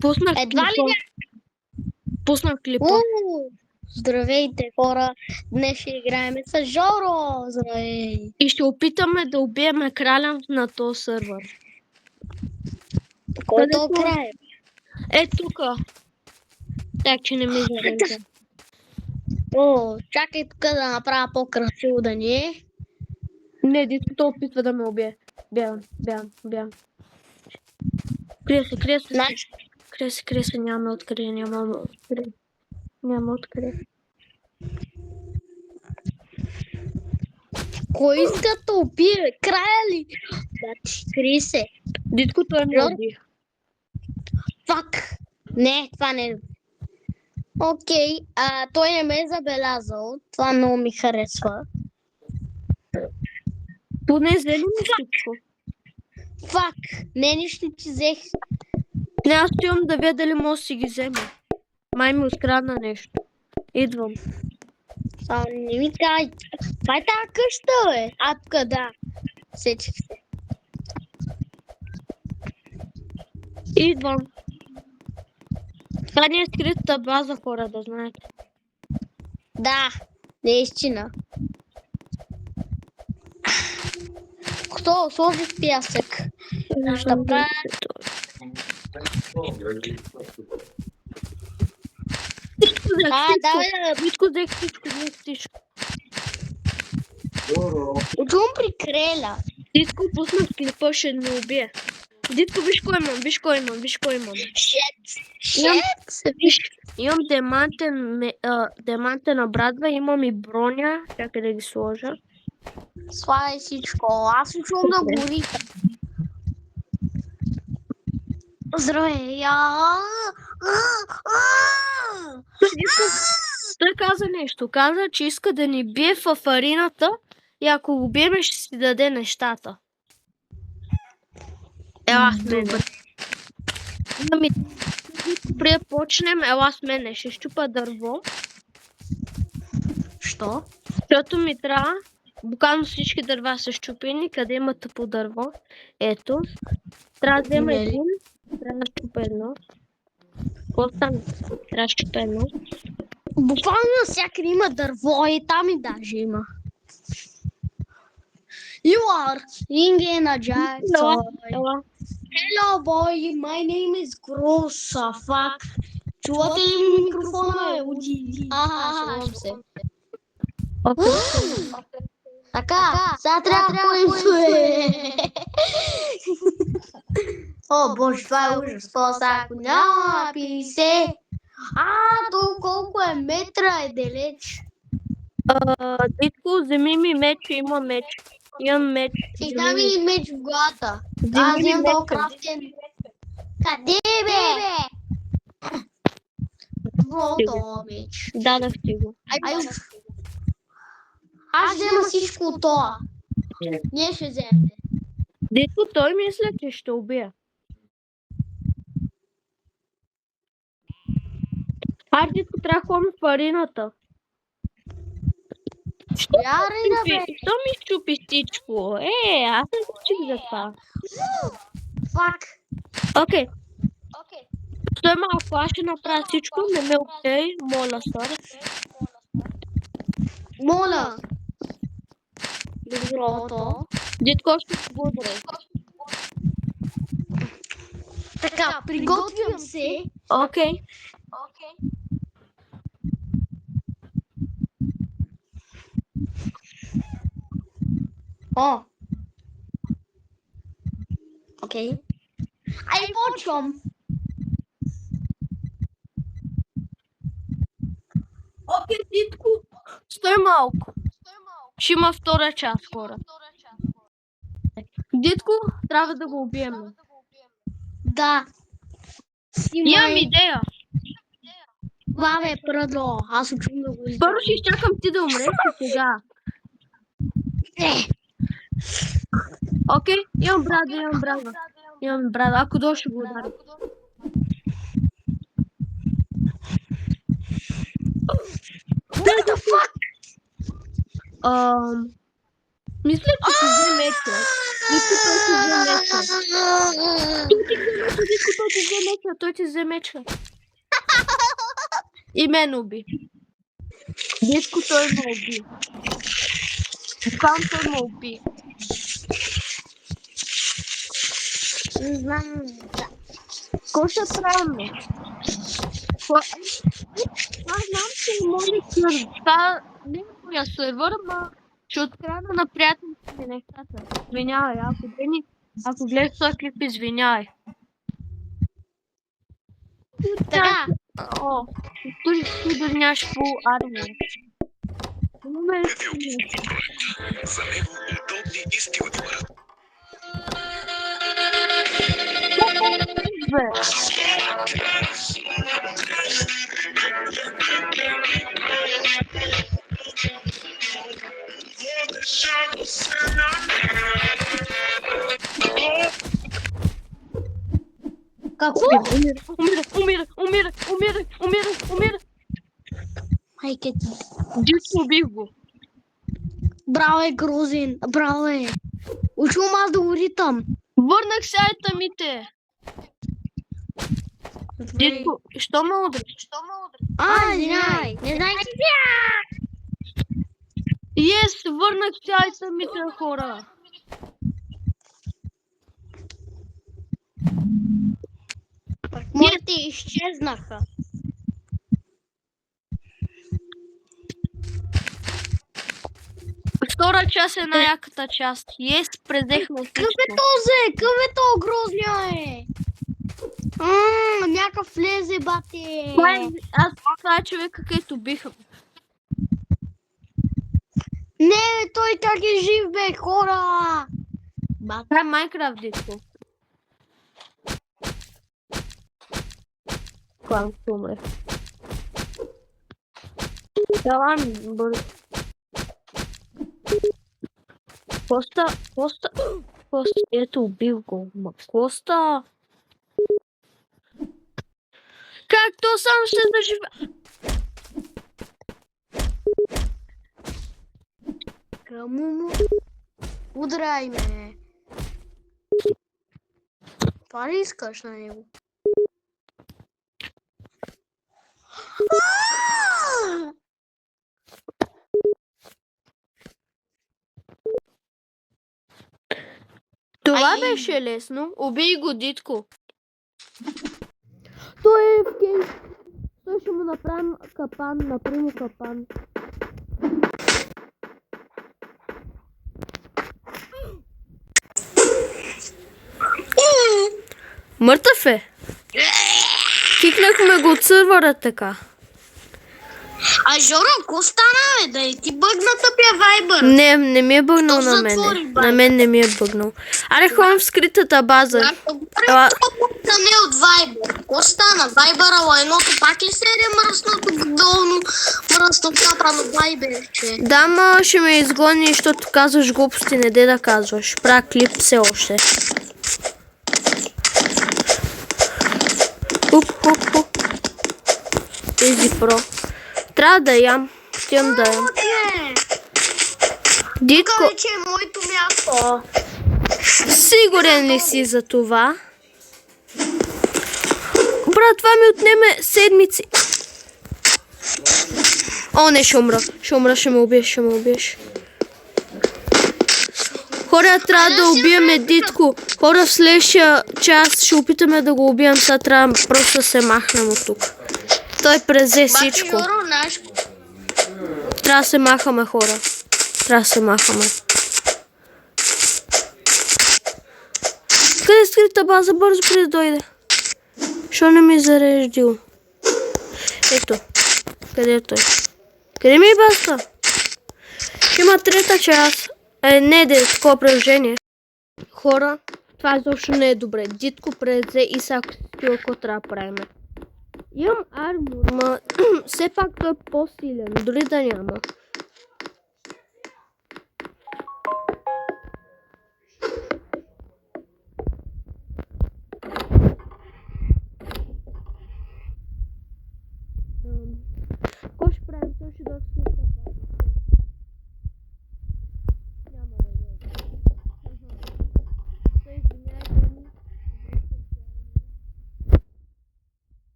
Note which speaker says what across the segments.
Speaker 1: Пуснах
Speaker 2: Едва ли
Speaker 1: клипа. Пуснах клипа.
Speaker 2: Здравейте, хора! Днес ще играем с Жоро! Здравей!
Speaker 1: И ще опитаме да убиеме краля на този сървър.
Speaker 2: Който
Speaker 1: Където?
Speaker 2: край?
Speaker 1: Е, тука. Так, че не ми зарежда.
Speaker 2: Чакай тук да направя по-красиво да ни е.
Speaker 1: Не, диското опитва да ме убие. Бягам. Крие се.
Speaker 2: Значи,
Speaker 1: Крие се, няма откъде.
Speaker 2: кой иска да убие? Края ли? Значи, крий се.
Speaker 1: Дитко той ме
Speaker 2: Жоро?
Speaker 1: уби.
Speaker 2: Фак! Не, това не е. Окей, той не ме е забелязал. Това много ми харесва.
Speaker 1: Поне взели ми всичко.
Speaker 2: Фак! Не, нищо ти взех.
Speaker 1: Не, аз стоям да видя дали мога да си ги взема. Май ми открадна нещо. Идвам.
Speaker 2: Само не ми кай. Това е тази къща, бе. Тук да. Сечих се.
Speaker 1: Идвам. Това не е скритата база, хора, да знаете.
Speaker 2: Да, наистина. Кто сложи пясък? Ще правя... Давай да...
Speaker 1: Дитко взех всичко.
Speaker 2: Отивам при Креля.
Speaker 1: Дитко пуснах клипа, ще ме убие. Дитко, виж кой имам. Имам демантен обрадва, имам и броня. Чакай да ги сложа.
Speaker 2: Слагай всичко. Аз учвам да гори. Здравей!
Speaker 1: Той каза нещо. Каза, че иска да ни бие в арината и ако го биеме, ще си даде нещата. Ела с мене. Преди да почнем, ела с мене. Ще щупа дърво.
Speaker 2: Що?
Speaker 1: Защото ми трябва. Буквално всички дърва са щупени. Къде има тъпо дърво? Ето. Трябва да взема един. Трябва да щупа едно. Какво стана? Трябва да щупа едно.
Speaker 2: Буквално навсякъде има дърво и там и даже има. You are ringing a jackson.
Speaker 1: Ела.
Speaker 2: Hello boy, my name is Grossa. Fuck. Чувате ли ми микрофона? Шалом се. Така, сега трябва да поем. О, боже, това е ужас. Ако няма писе. То колко е метра е далеч.
Speaker 1: Дитко, вземи ми меч, има меч. Имам меч.
Speaker 2: И дай ми меч в главата.
Speaker 1: Вземи ми
Speaker 2: Вземам
Speaker 1: меч.
Speaker 2: по-крафтен. Къде бе? Много меч.
Speaker 1: Дадах ти го.
Speaker 2: Аз взема всичко от това. Ние ще вземем.
Speaker 1: Дитко, той мисля, че ще убия. Дитко, трябва да ходим в арината. Що ми щупи всичко? Аз не учих за това.
Speaker 2: Фак.
Speaker 1: Окей. Стой малко, аз ще направя всичко, не ме убей, моля, сори.
Speaker 2: Моля. Доброто.
Speaker 1: Дитко, ще благодаря.
Speaker 2: Така, приготвям се.
Speaker 1: Окей.
Speaker 2: Окей. Почвам.
Speaker 1: Окей, Дитко, стой малко. Ще има втора част, хора. Дитко, трябва да го убием.
Speaker 2: Да.
Speaker 1: Имам идея.
Speaker 2: Бабе, първо, аз учим да го изгледам.
Speaker 1: Първо ще изчакам ти да умреш сега. Окей, имам брада. Ако дойде ще го ударя.
Speaker 2: What the fuck?
Speaker 1: Мисля, че си взе меча. Мисля, той си взе меча. Той ти взе меча, Дитко, той ти взе меча. Той ти взе меча. И мен уби. Дитко, той ме уби. Буквално той ме уби.
Speaker 2: Не знам.
Speaker 1: Какво ще правим? Аз знам, че моли кръв. Това не е моя сервер, ама ще открадна на приятелите ми нещата. Извинявай, ако гледаш този клип, извинявай.
Speaker 2: Така.
Speaker 1: О, ти дори нямаш фул армия.
Speaker 3: За него удобни и стилни врата.
Speaker 1: Бе,
Speaker 2: Какво?
Speaker 1: умира.
Speaker 2: Майка ти.
Speaker 1: Дитко, убих го.
Speaker 2: Браво е, Грозин. Браво е. Учувам аз да го ритам.
Speaker 1: Върнах се айтамите. Дитко, що ме удря?
Speaker 2: Извинявай. Не знай ти.
Speaker 1: Върнах се айтамите, хора.
Speaker 2: Моите изчезнаха.
Speaker 1: Втора част е най-яката част. Презехме
Speaker 2: Какъв е
Speaker 1: всичко.
Speaker 2: този? Какъв е то грозния е? Някакъв влезе, бате.
Speaker 1: Това е човека, където биха.
Speaker 2: Не, той как е жив, бе, хора.
Speaker 1: Това е Майнкрафт, Дитко. Когато ще умре. Давай ми, бързо. Коста, ето убил го. Коста. Както сам ще заживе.
Speaker 2: Камумо. Удрай ме. Това ли искаш на него?
Speaker 1: Това
Speaker 2: Ай.
Speaker 1: беше лесно. Убий го, Дитко. Той е в кейс. Той ще му направим капан, например капан. Мъртъв е. Кикнахме го от сървъра така.
Speaker 2: А Жоро, какво стана, бе? Да и ти бъгна тъпия вайбър.
Speaker 1: Не ми е бъгнал
Speaker 2: То
Speaker 1: на
Speaker 2: затвори,
Speaker 1: мен.
Speaker 2: бай.
Speaker 1: На мен не ми е бъгнал. Аре, ходим в скритата база. Ела.
Speaker 2: Не от вайбър. Какво стана? Вайбъра лайното пак ли се е мръснато долно? Мръснато направо вайберче.
Speaker 1: Да, ма ще ме изгони, защото казваш глупости, не де да казваш. Правя клип все още. Изи про. Трябва да ям. Отивам да ям. Дитко,
Speaker 2: Тук вече е моето място.
Speaker 1: сигурен ли си за това? Брат, това ми отнеме седмици. О, не, ще умра. Ще ме убиеш. Хора, трябва да убиеме Дитко. Хора, в следващия час ще опитаме да го убием. Сега трябва просто да се махнем от тук. Той презе всичко.
Speaker 2: Бати Жоро, наш.
Speaker 1: Трябва да се махаме, хора. Къде е скрита база? Бързо преди да дойде. Що не ми зареждил? Ето. Къде е той? Къде ми е базата? Ще има трета част. Не, такова приложение. Хора, това изобщо не е добре. Дитко презе и сега какво трябва да правим. Имам армор, ма все пак той е по-силен, дори да няма. Какво ще правим? Той ще дойде. Няма да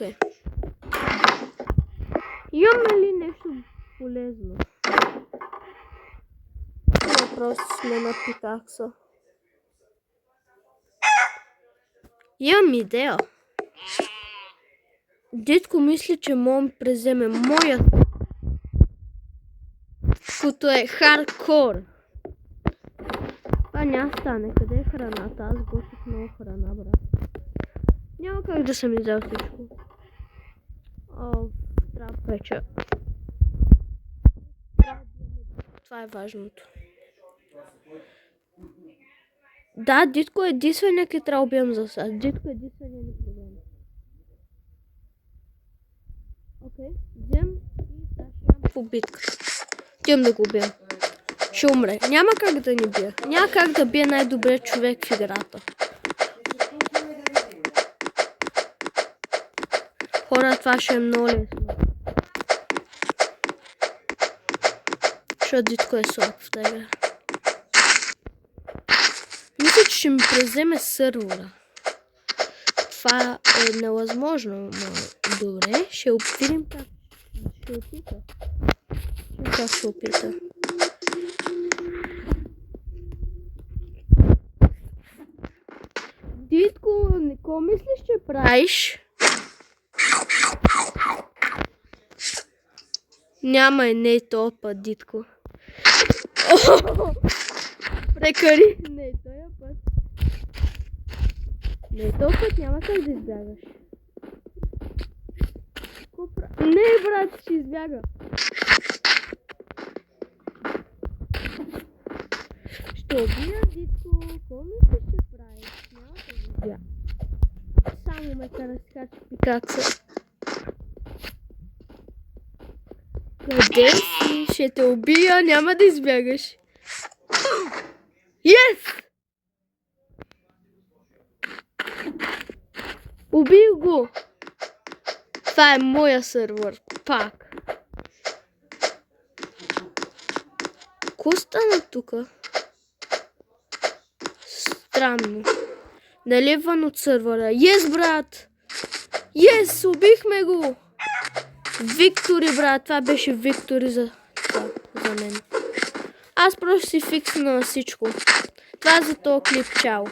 Speaker 1: Окей. Имаме ли нещо полезно? Не, просто сме на пикакса. Имам идея. Дедко мисли, че мога да преземе моя, като е хардкор. Това няма стане. Къде е храната? Аз готвих много храна, брат. Няма как да съм изял всичко. Трябва да печа. Това е важното. Да, дитко е единствения, който трябва да убием за сега. Дитко е единствения ни проблем. Окей, взем и сега ще имам по битка. Отивам да го убия. Ще умре. Няма как да ни бие. Няма как да бие най-добрият човек в играта. Хора, това ще е много лесно. Защото дитко е слаб в тази игра. Мисля, че ще ми преземе сървъра. Това е невъзможно, но добре. Ще видим как ще опита. Как ще опита. Дитко, какво мислиш, че правиш? Няма и не този път, дитко. Прекари. Не, този път. Не, този път няма как да избягаш. Не, брат, ще избяга. Ще убия, дитко. Какво мислиш, че правиш? Няма как да избяга. Само ме кара да скача пикакса. Къде си? Ще те убия, няма да избягаш. Yes! Убих го! Това е моя сървър. Пак. Ко стана тука? Странно. Дали е вън от сървъра? Yes, брат! Yes! Убихме го! Виктори, брат! Това беше виктори за мен. Аз просто си фиксна на всичко. Това е за този клип. Чао!